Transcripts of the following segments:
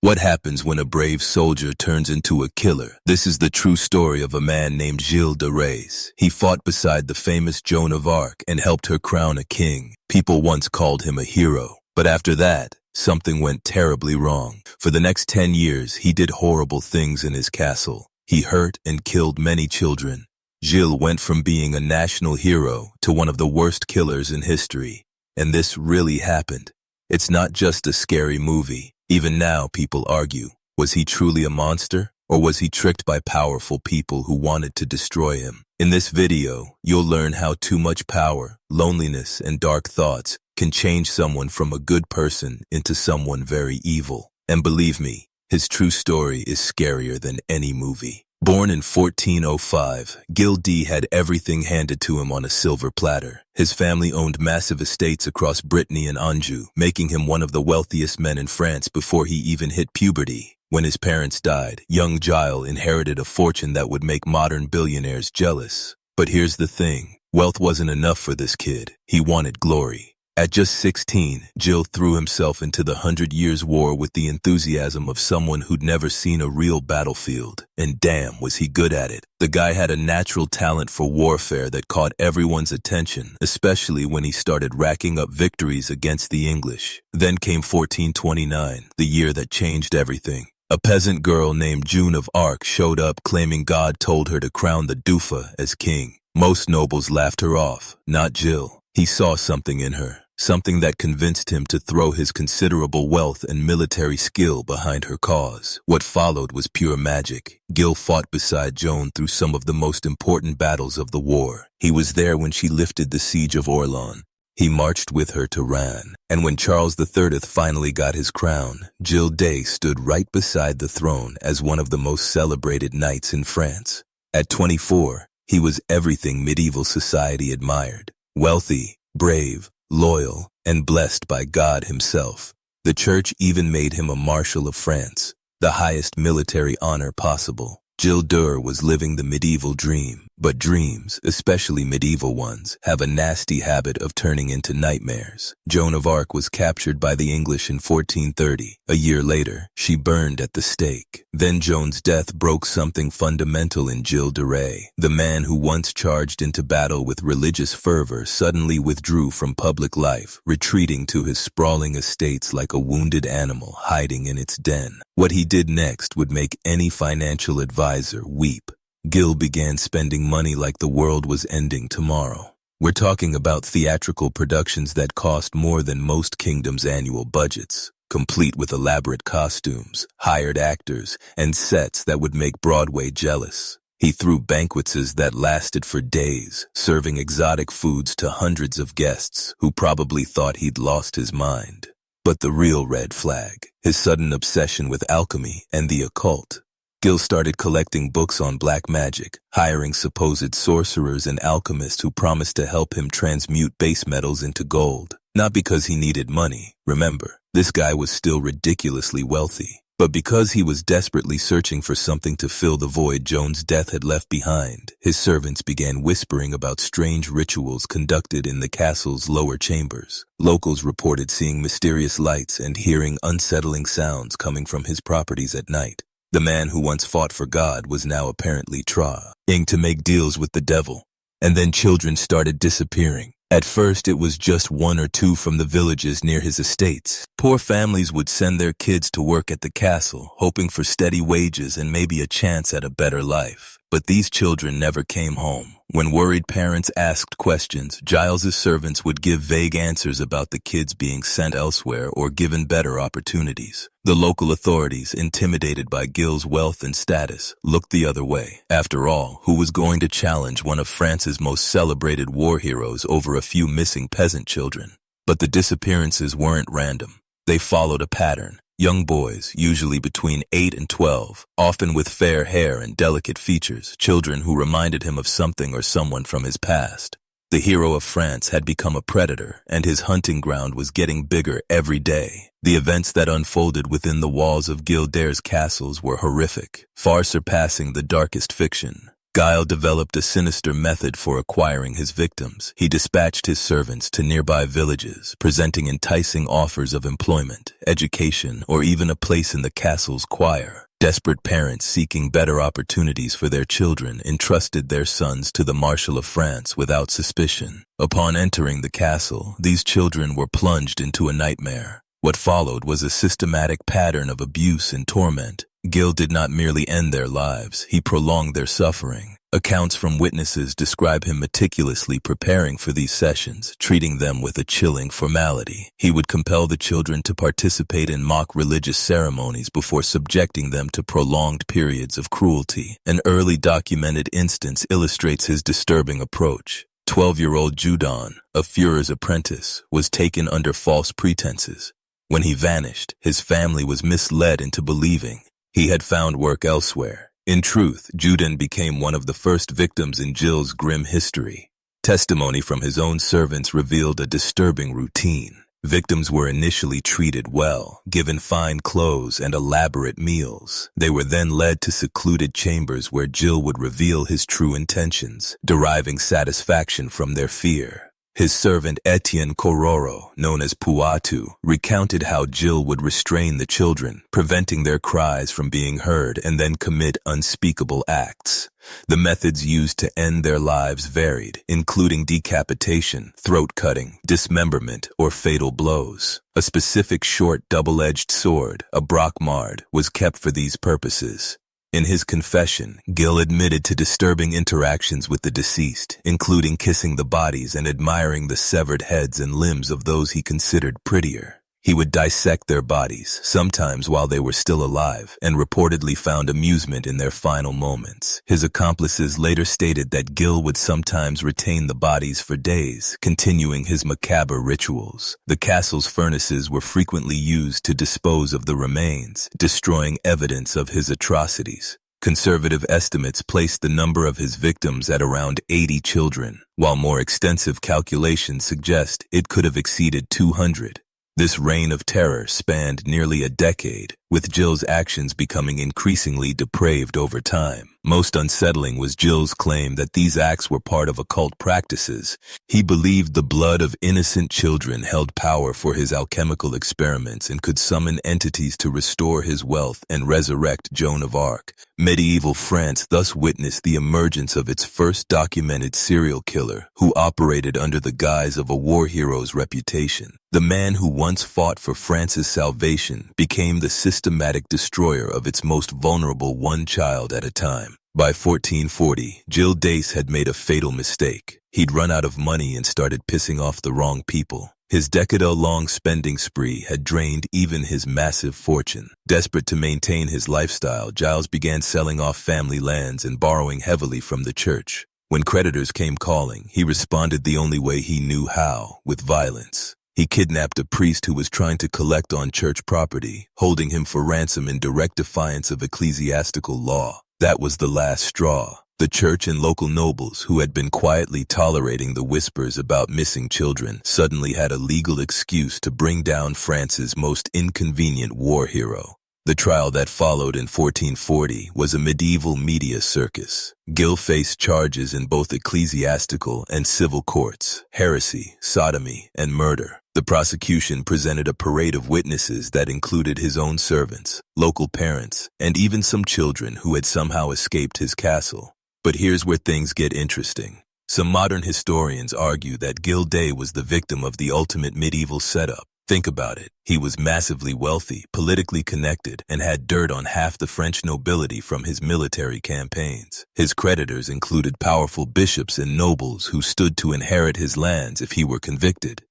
What happens when a brave soldier turns into a killer? This is the true story of a man named Gilles de Rais. He fought beside the famous Joan of Arc and helped her crown a king. People once called him a hero. But after that, something went terribly wrong. For the next 10 years, he did horrible things in his castle. He hurt and killed many children. Gilles went from being a national hero to one of the worst killers in history. And this really happened. It's not just a scary movie. Even now, people argue, was he truly a monster, or was he tricked by powerful people who wanted to destroy him? In this video, you'll learn how too much power, loneliness, and dark thoughts can change someone from a good person into someone very evil. And believe me, his true story is scarier than any movie. Born in 1405, Gilles de had everything handed to him on a silver platter. His family owned massive estates across Brittany and Anjou, making him one of the wealthiest men in France before he even hit puberty. When his parents died, young Gilles inherited a fortune that would make modern billionaires jealous. But here's the thing, wealth wasn't enough for this kid. He wanted glory. At just 16, Gilles threw himself into the 100 Years' War with the enthusiasm of someone who'd never seen a real battlefield. And damn, was he good at it. The guy had a natural talent for warfare that caught everyone's attention, especially when he started racking up victories against the English. Then came 1429, the year that changed everything. A peasant girl named Joan of Arc showed up claiming God told her to crown the Dauphin as king. Most nobles laughed her off, not Gilles. He saw something in her. Something that convinced him to throw his considerable wealth and military skill behind her cause. What followed was pure magic. Gilles fought beside Joan through some of the most important battles of the war. He was there when she lifted the siege of Orleans. He marched with her to Rennes. And when Charles III finally got his crown, Gilles de stood right beside the throne as one of the most celebrated knights in France. At 24, he was everything medieval society admired. Wealthy, brave, loyal, and blessed by God himself. The church even made him a Marshal of France, the highest military honor possible. Gilles de was living the medieval dream, but dreams, especially medieval ones, have a nasty habit of turning into nightmares. Joan of Arc was captured by the English in 1430. A year later, she burned at the stake. Then Joan's death broke something fundamental in Gilles de Rais. The man who once charged into battle with religious fervor suddenly withdrew from public life, retreating to his sprawling estates like a wounded animal hiding in its den. What he did next would make any financial advisor weep. Gilles began spending money like the world was ending tomorrow. We're talking about theatrical productions that cost more than most kingdoms' annual budgets, complete with elaborate costumes, hired actors, and sets that would make Broadway jealous. He threw banquets that lasted for days, serving exotic foods to hundreds of guests who probably thought he'd lost his mind. But the real red flag, his sudden obsession with alchemy and the occult. Gilles started collecting books on black magic, hiring supposed sorcerers and alchemists who promised to help him transmute base metals into gold. Not because he needed money, remember, this guy was still ridiculously wealthy, but because he was desperately searching for something to fill the void Joan's death had left behind. His servants began whispering about strange rituals conducted in the castle's lower chambers. Locals reported seeing mysterious lights and hearing unsettling sounds coming from his properties at night. The man who once fought for God was now apparently trying to make deals with the devil. And then children started disappearing. At first, it was just one or two from the villages near his estates. Poor families would send their kids to work at the castle, hoping for steady wages and maybe a chance at a better life. But these children never came home. When worried parents asked questions, Giles's servants would give vague answers about the kids being sent elsewhere or given better opportunities. The local authorities, intimidated by Gilles' wealth and status, looked the other way. After all, who was going to challenge one of France's most celebrated war heroes over a few missing peasant children? But the disappearances weren't random. They followed a pattern. Young boys, usually between 8 and 12, often with fair hair and delicate features, children who reminded him of something or someone from his past. The hero of France had become a predator, and his hunting ground was getting bigger every day. The events that unfolded within the walls of Gilles de's castles were horrific, far surpassing the darkest fiction. Gilles developed a sinister method for acquiring his victims. He dispatched his servants to nearby villages, presenting enticing offers of employment, education, or even a place in the castle's choir. Desperate parents seeking better opportunities for their children entrusted their sons to the Marshal of France without suspicion. Upon entering the castle, these children were plunged into a nightmare. What followed was a systematic pattern of abuse and torment. Gilles did not merely end their lives, he prolonged their suffering. Accounts from witnesses describe him meticulously preparing for these sessions, treating them with a chilling formality. He would compel the children to participate in mock religious ceremonies before subjecting them to prolonged periods of cruelty. An early documented instance illustrates his disturbing approach. 12-year-old Judon, a Führer's apprentice, was taken under false pretenses. When he vanished, his family was misled into believing he had found work elsewhere. In truth, Judon became one of the first victims in Gilles' grim history. Testimony from his own servants revealed a disturbing routine. Victims were initially treated well, given fine clothes and elaborate meals. They were then led to secluded chambers where Gilles would reveal his true intentions, deriving satisfaction from their fear. His servant Etienne Cororo, known as Puatu, recounted how Gilles would restrain the children, preventing their cries from being heard, and then commit unspeakable acts. The methods used to end their lives varied, including decapitation, throat cutting, dismemberment, or fatal blows. A specific short double-edged sword, a braquemard, was kept for these purposes. In his confession, Gilles admitted to disturbing interactions with the deceased, including kissing the bodies and admiring the severed heads and limbs of those he considered prettier. He would dissect their bodies, sometimes while they were still alive, and reportedly found amusement in their final moments. His accomplices later stated that Gilles would sometimes retain the bodies for days, continuing his macabre rituals. The castle's furnaces were frequently used to dispose of the remains, destroying evidence of his atrocities. Conservative estimates placed the number of his victims at around 80 children, while more extensive calculations suggest it could have exceeded 200. This reign of terror spanned nearly a decade, with Gilles' actions becoming increasingly depraved over time. Most unsettling was Gilles' claim that these acts were part of occult practices. He believed the blood of innocent children held power for his alchemical experiments and could summon entities to restore his wealth and resurrect Joan of Arc. Medieval France thus witnessed the emergence of its first documented serial killer, who operated under the guise of a war hero's reputation. The man who once fought for France's salvation became the systematic destroyer of its most vulnerable, one child at a time. By 1440, Gilles de Rais had made a fatal mistake. He'd run out of money and started pissing off the wrong people. His decade-long spending spree had drained even his massive fortune. Desperate to maintain his lifestyle, Gilles began selling off family lands and borrowing heavily from the church. When creditors came calling, he responded the only way he knew how, with violence. He kidnapped a priest who was trying to collect on church property, holding him for ransom in direct defiance of ecclesiastical law. That was the last straw. The church and local nobles, who had been quietly tolerating the whispers about missing children, suddenly had a legal excuse to bring down France's most inconvenient war hero. The trial that followed in 1440 was a medieval media circus. Gilles faced charges in both ecclesiastical and civil courts: heresy, sodomy, and murder. The prosecution presented a parade of witnesses that included his own servants, local parents, and even some children who had somehow escaped his castle. But here's where things get interesting. Some modern historians argue that Gilles de Rais was the victim of the ultimate medieval setup. Think about it. He was massively wealthy, politically connected, and had dirt on half the French nobility from his military campaigns. His creditors included powerful bishops and nobles who stood to inherit his lands if he were convicted.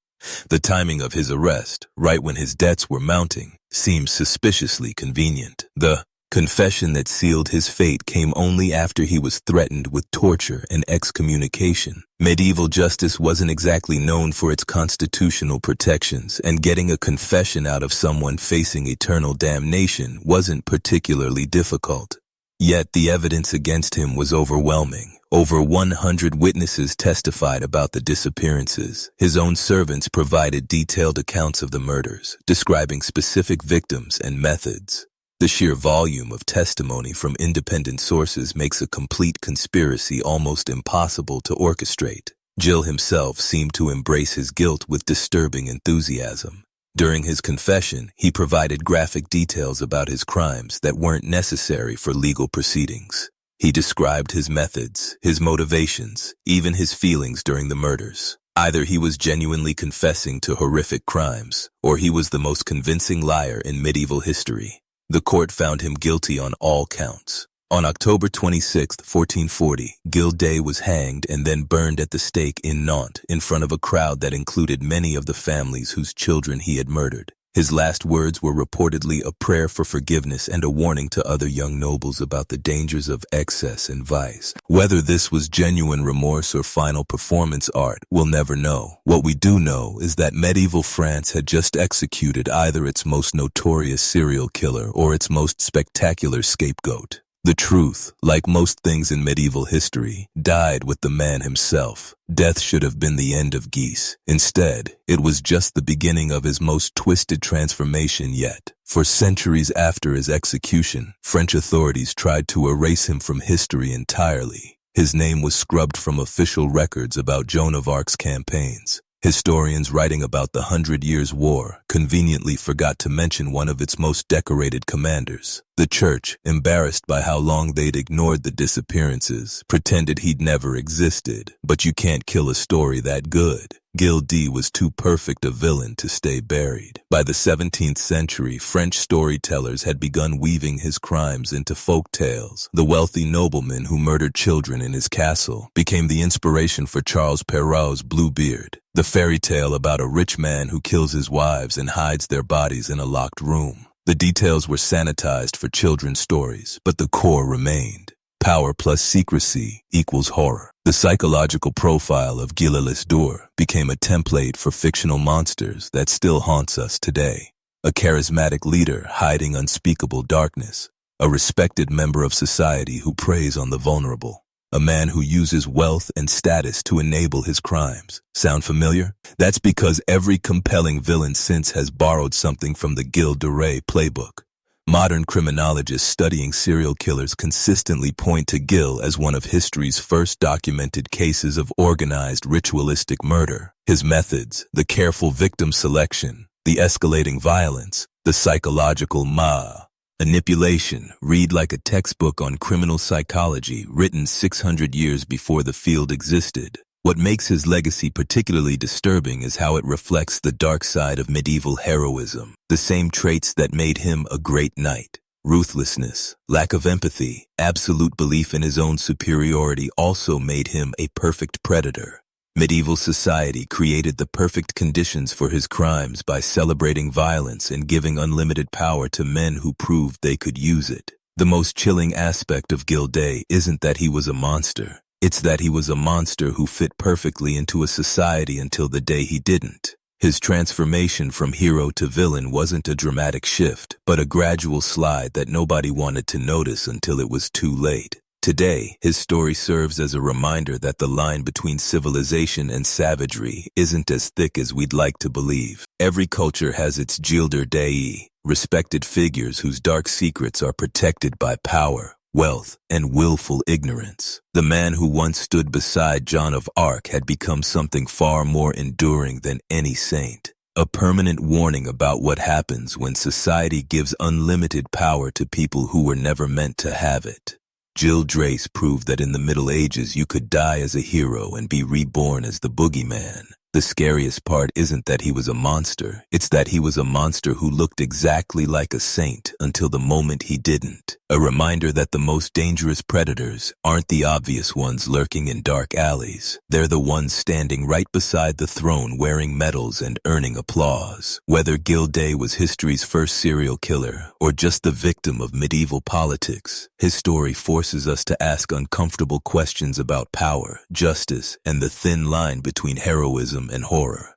The timing of his arrest, right when his debts were mounting, seems suspiciously convenient. The confession that sealed his fate came only after he was threatened with torture and excommunication. Medieval justice wasn't exactly known for its constitutional protections, and getting a confession out of someone facing eternal damnation wasn't particularly difficult. Yet the evidence against him was overwhelming. Over 100 witnesses testified about the disappearances. His own servants provided detailed accounts of the murders, describing specific victims and methods. The sheer volume of testimony from independent sources makes a complete conspiracy almost impossible to orchestrate. Gilles himself seemed to embrace his guilt with disturbing enthusiasm. During his confession, he provided graphic details about his crimes that weren't necessary for legal proceedings. He described his methods, his motivations, even his feelings during the murders. Either he was genuinely confessing to horrific crimes, or he was the most convincing liar in medieval history. The court found him guilty on all counts. On October 26, 1440, Gilles de Rais was hanged and then burned at the stake in Nantes in front of a crowd that included many of the families whose children he had murdered. His last words were reportedly a prayer for forgiveness and a warning to other young nobles about the dangers of excess and vice. Whether this was genuine remorse or final performance art, we'll never know. What we do know is that medieval France had just executed either its most notorious serial killer or its most spectacular scapegoat. The truth, like most things in medieval history, died with the man himself. Death should have been the end of Guise. Instead, it was just the beginning of his most twisted transformation yet. For centuries after his execution, French authorities tried to erase him from history entirely. His name was scrubbed from official records about Joan of Arc's campaigns. Historians writing about the 100 Years' War conveniently forgot to mention one of its most decorated commanders. The church, embarrassed by how long they'd ignored the disappearances, pretended he'd never existed. But you can't kill a story that good. Gilles de Rais was too perfect a villain to stay buried. By the 17th century, French storytellers had begun weaving his crimes into folk tales. The wealthy nobleman who murdered children in his castle became the inspiration for Charles Perrault's Bluebeard, the fairy tale about a rich man who kills his wives and hides their bodies in a locked room. The details were sanitized for children's stories, but the core remained. Power plus secrecy equals horror. The psychological profile of Gilles de Rais became a template for fictional monsters that still haunts us today. A charismatic leader hiding unspeakable darkness. A respected member of society who preys on the vulnerable. A man who uses wealth and status to enable his crimes. Sound familiar? That's because every compelling villain since has borrowed something from the Gilles de Rais playbook. Modern criminologists studying serial killers consistently point to Gilles as one of history's first documented cases of organized ritualistic murder. His methods, the careful victim selection, the escalating violence, the psychological manipulation, read like a textbook on criminal psychology written 600 years before the field existed. What makes his legacy particularly disturbing is how it reflects the dark side of medieval heroism, the same traits that made him a great knight. Ruthlessness, lack of empathy, absolute belief in his own superiority also made him a perfect predator. Medieval society created the perfect conditions for his crimes by celebrating violence and giving unlimited power to men who proved they could use it. The most chilling aspect of Gilles de Rais isn't that he was a monster. It's that he was a monster who fit perfectly into a society until the day he didn't. His transformation from hero to villain wasn't a dramatic shift, but a gradual slide that nobody wanted to notice until it was too late. Today, his story serves as a reminder that the line between civilization and savagery isn't as thick as we'd like to believe. Every culture has its Gilles de Rais, respected figures whose dark secrets are protected by power, wealth, and willful ignorance. The man who once stood beside Joan of Arc had become something far more enduring than any saint. A permanent warning about what happens when society gives unlimited power to people who were never meant to have it. Gilles de Rais proved that in the Middle Ages you could die as a hero and be reborn as the boogeyman. The scariest part isn't that he was a monster, it's that he was a monster who looked exactly like a saint until the moment he didn't. A reminder that the most dangerous predators aren't the obvious ones lurking in dark alleys. They're the ones standing right beside the throne wearing medals and earning applause. Whether Gilles de Rais was history's first serial killer or just the victim of medieval politics, his story forces us to ask uncomfortable questions about power, justice, and the thin line between heroism and horror.